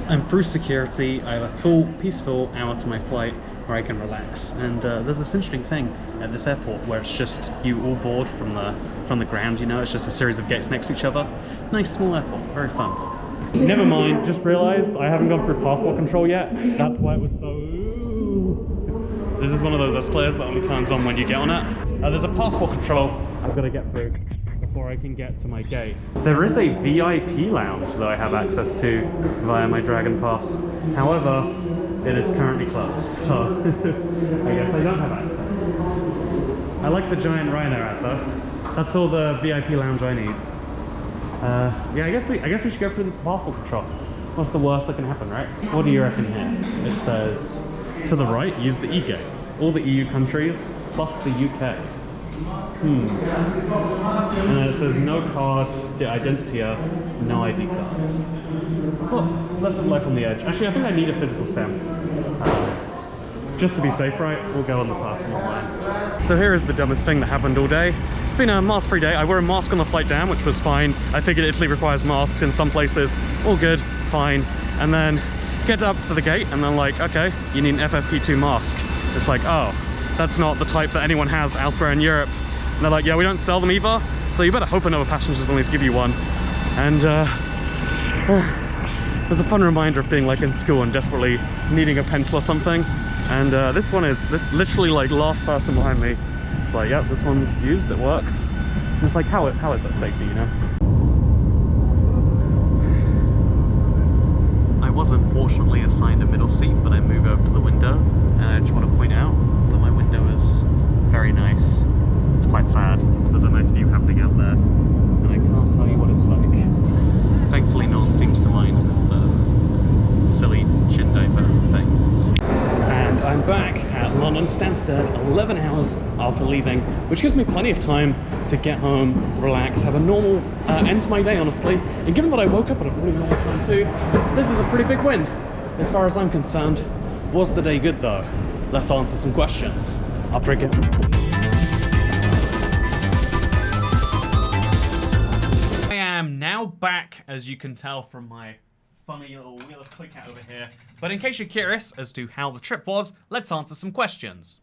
S2: I'm through security. I have a full, peaceful hour to my flight where I can relax. And there's this interesting thing at this airport where it's just you all board from the ground. You know, it's just a series of gates next to each other. Nice small airport, very fun. Never mind. Just realised I haven't gone through passport control yet. That's why it was so. This is one of those escalators that only turns on when you get on it. There's a passport control I've got to get through before I can get to my gate. There is a VIP lounge that I have access to via my Dragon Pass. However, it is currently closed, so I guess I don't have access. I like the giant Ryanair app though. That's all the VIP lounge I need. Yeah, I guess we should go through the passport control. What's the worst that can happen, right? What do you reckon here? It says, to the right, use the e-gates. All the EU countries, plus the UK. And then it says no card, identity, no ID cards. Well, let's have life on the edge. Actually, I think I need a physical stamp. Just to be safe, right? We'll go on the personal line. So here is the dumbest thing that happened all day. It's been a mask-free day. I wore a mask on the flight down, which was fine. I figured Italy requires masks in some places. All good, fine. And then get up to the gate and then like, okay, you need an FFP2 mask. It's like, oh, that's not the type that anyone has elsewhere in Europe. And they're like, yeah, we don't sell them either, so you better hope another passenger's willing to give you one. And it was a fun reminder of being like in school and desperately needing a pencil or something. And this one is literally like last person behind me. It's like, yep, this one's used, it works. And it's like, how is that safety, you know? I was unfortunately assigned a middle seat, but I moved over to the window, and I just want to point out that my window is very nice. It's quite sad. There's a nice view happening out there, and I can't tell you what it's like. Thankfully, no one seems to mind the silly chin diaper thing. And I'm back at London Stansted 11 hours after leaving, which gives me plenty of time to get home, relax, have a normal end to my day, honestly. And given that I woke up at a really normal time too, this is a pretty big win. As far as I'm concerned, was the day good though? Let's answer some questions. I'll drink it.
S1: I am now back, as you can tell from my funny little wheel of click out over here. But in case you're curious as to how the trip was, let's answer some questions.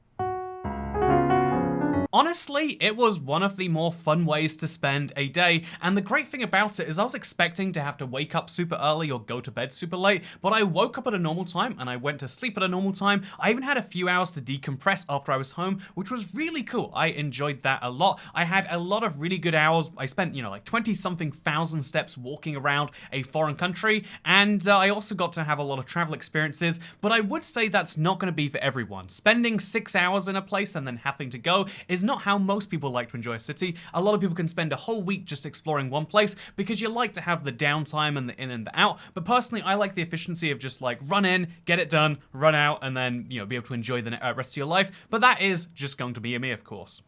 S1: Honestly, it was one of the more fun ways to spend a day, and the great thing about it is I was expecting to have to wake up super early or go to bed super late, but I woke up at a normal time and I went to sleep at a normal time. I even had a few hours to decompress after I was home, which was really cool. I enjoyed that a lot. I had a lot of really good hours. I spent, like 20-something thousand steps walking around a foreign country, and I also got to have a lot of travel experiences, but I would say that's not going to be for everyone. Spending 6 hours in a place and then having to go is not how most people like to enjoy a city. A lot of people can spend a whole week just exploring one place because you like to have the downtime and the in and the out. But personally, I like the efficiency of just like run in, get it done, run out, and then, be able to enjoy the rest of your life. But that is just going to be me, of course.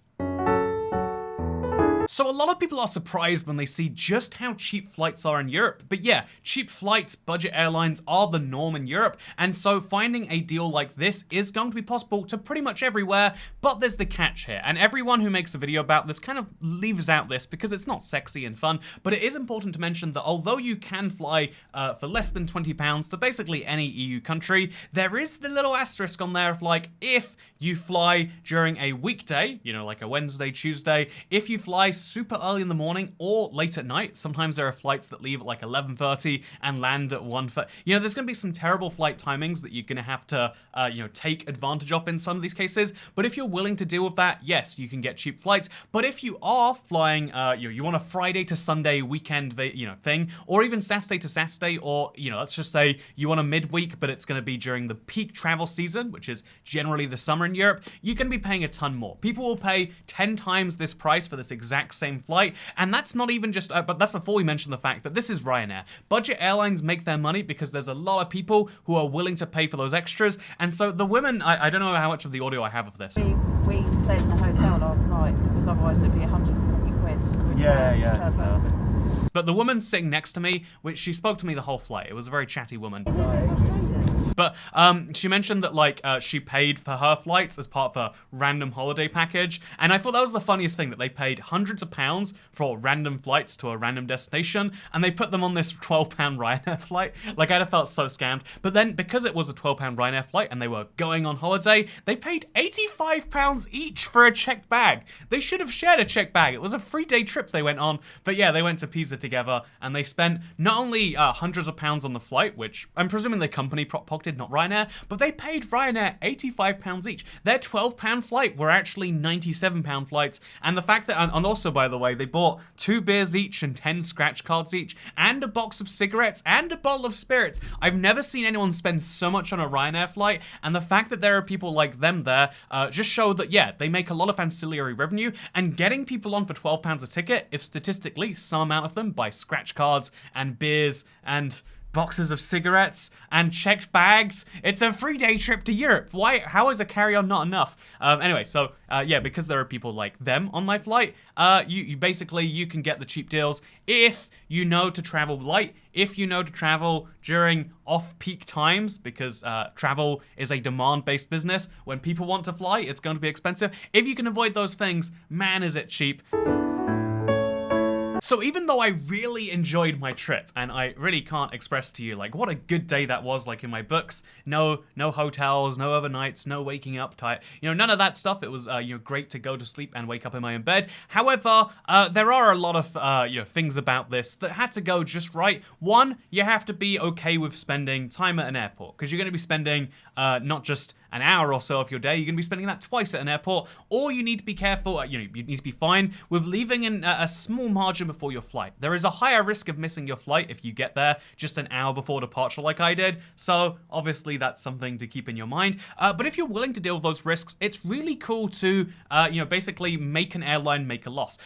S1: So a lot of people are surprised when they see just how cheap flights are in Europe. But yeah, cheap flights, budget airlines are the norm in Europe. And so finding a deal like this is going to be possible to pretty much everywhere. But there's the catch here. And everyone who makes a video about this kind of leaves out this because it's not sexy and fun. But it is important to mention that although you can fly for less than £20 to basically any EU country, there is the little asterisk on there of like, if you fly during a weekday, like a Wednesday, Tuesday, if you fly super early in the morning or late at night. Sometimes there are flights that leave at like 11:30 and land at 1:30. There's going to be some terrible flight timings that you're going to have to, take advantage of in some of these cases. But if you're willing to deal with that, yes, you can get cheap flights. But if you are flying, you want a Friday to Sunday weekend, thing, or even Saturday to Saturday, or, let's just say you want a midweek, but it's going to be during the peak travel season, which is generally the summer in Europe, you're going to be paying a ton more. People will pay 10 times this price for this exact same flight, and that's not even just, but that's before we mention the fact that this is Ryanair. Budget airlines make their money because there's a lot of people who are willing to pay for those extras, and so the women, I don't know how much of the audio I have of this.
S6: We stayed in the hotel last night because otherwise it'd be 140 quid per person.
S1: But the woman sitting next to me, which she spoke to me the whole flight, it was a very chatty woman. But she mentioned that like she paid for her flights as part of a random holiday package, and I thought that was the funniest thing, that they paid hundreds of pounds for random flights to a random destination, and they put them on this £12 Ryanair flight. Like, I'd have felt so scammed. But then because it was a £12 Ryanair flight and they were going on holiday, they paid £85 each for a checked bag. They should have shared a checked bag. It was a 3-day trip they went on. But yeah, they went to Pisa together, and they spent not only hundreds of pounds on the flight, which I'm presuming the company pocketed, not Ryanair, but they paid Ryanair £85 each. Their £12 flight were actually £97 flights, and the fact that, and also by the way, they bought 2 beers each and 10 scratch cards each, and a box of cigarettes, and a bottle of spirits. I've never seen anyone spend so much on a Ryanair flight, and the fact that there are people like them there just showed that, yeah, they make a lot of ancillary revenue, and getting people on for £12 a ticket, if statistically some amount of them buy scratch cards and beers and boxes of cigarettes and checked bags, it's a 3-day trip to Europe. Why? How is a carry-on not enough? Anyway, so yeah, because there are people like them on my flight, you basically, you can get the cheap deals if you know to travel light, if you know to travel during off-peak times, because travel is a demand-based business. When people want to fly, it's going to be expensive. If you can avoid those things, man, is it cheap. So even though I really enjoyed my trip, and I really can't express to you like what a good day that was, like in my books, no hotels, no overnights, no waking up tight, none of that stuff. It was great to go to sleep and wake up in my own bed. However, there are a lot of things about this that had to go just right. One, you have to be okay with spending time at an airport, because you're going to be spending not just an hour or so of your day, you're going to be spending that twice at an airport, or you need to be careful, you need to be fine with leaving in a small margin before your flight. There is a higher risk of missing your flight if you get there just an hour before departure like I did, so obviously that's something to keep in your mind. But if you're willing to deal with those risks, it's really cool to, basically make an airline make a loss.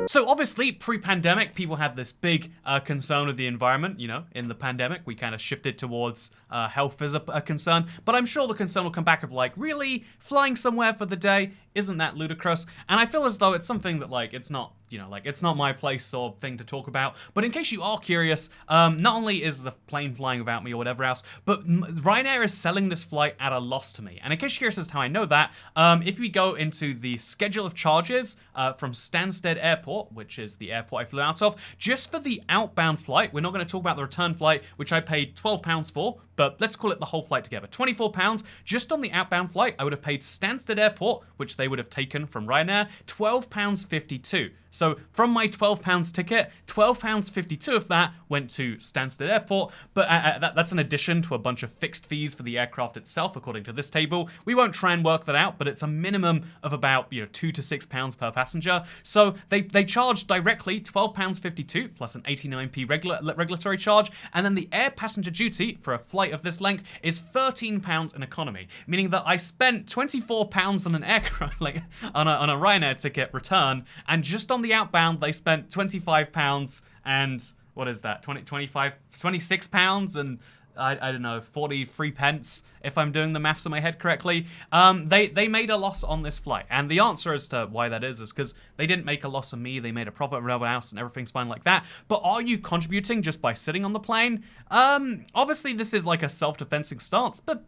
S1: So obviously, pre-pandemic, people had this big concern with the environment. In the pandemic, we kind of shifted towards health as a concern. But I'm sure the concern will come back of like, really? Flying somewhere for the day? Isn't that ludicrous? And I feel as though it's something that like, it's not, it's not my place or thing to talk about. But in case you are curious, not only is the plane flying without me or whatever else, but Ryanair is selling this flight at a loss to me. And in case you're curious as to how I know that, if we go into the schedule of charges from Stansted Airport, which is the airport I flew out of, just for the outbound flight, we're not going to talk about the return flight, which I paid £12 for, but let's call it the whole flight together. £24 just on the outbound flight. I would have paid Stansted Airport, which they would have taken from Ryanair, £12.52. So from my £12 ticket, £12.52 of that went to Stansted Airport, but that's an addition to a bunch of fixed fees for the aircraft itself, according to this table. We won't try and work that out, but it's a minimum of about £2 to £6 per passenger. So they charge directly £12.52 plus an 89p regulatory charge, and then the air passenger duty for a flight of this length is £13 in economy, meaning that I spent £24 on an aircraft, like on a Ryanair ticket return, and just on the outbound they spent £25 and what is that, 26 pounds and I don't know, 43 pence, if I'm doing the maths in my head correctly. They made a loss on this flight. And the answer as to why that is because they didn't make a loss on me, they made a profit on everyone else, and everything's fine like that. But are you contributing just by sitting on the plane? Obviously this is like a self-defensing stance, but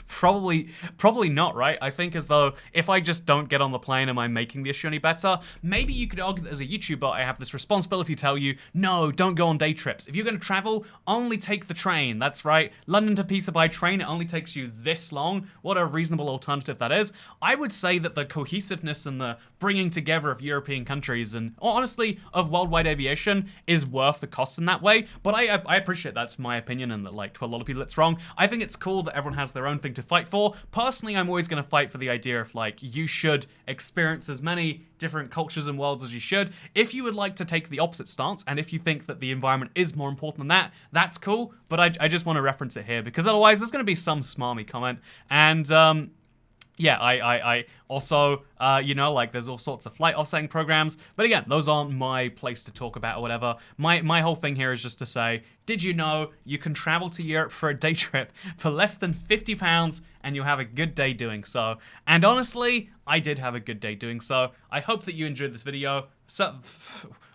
S1: probably not, right? I think as though if I just don't get on the plane, am I making the issue any better? Maybe you could argue that as a YouTuber, I have this responsibility to tell you, no, don't go on day trips. If you're going to travel, only take the train. That's right. London to Pisa by train, it only takes you this long. What a reasonable alternative that is. I would say that the cohesiveness and the bringing together of European countries and honestly of worldwide aviation is worth the cost in that way. But I appreciate that's my opinion and that like to a lot of people it's wrong. I think it's cool that everyone has their own thing to fight for. Personally, I'm always going to fight for the idea of like you should experience as many different cultures and worlds as you should. If you would like to take the opposite stance and if you think that the environment is more important than that, that's cool. But I just want to reference it here because otherwise there's going to be some smarmy comment. And yeah, I also, like there's all sorts of flight offsetting programs. But again, those aren't my place to talk about or whatever. My whole thing here is just to say, did you know you can travel to Europe for a day trip for less than £50 and you'll have a good day doing so? And honestly, I did have a good day doing so. I hope that you enjoyed this video. So,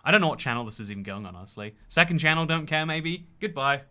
S1: I don't know what channel this is even going on, honestly. Second channel, don't care maybe. Goodbye.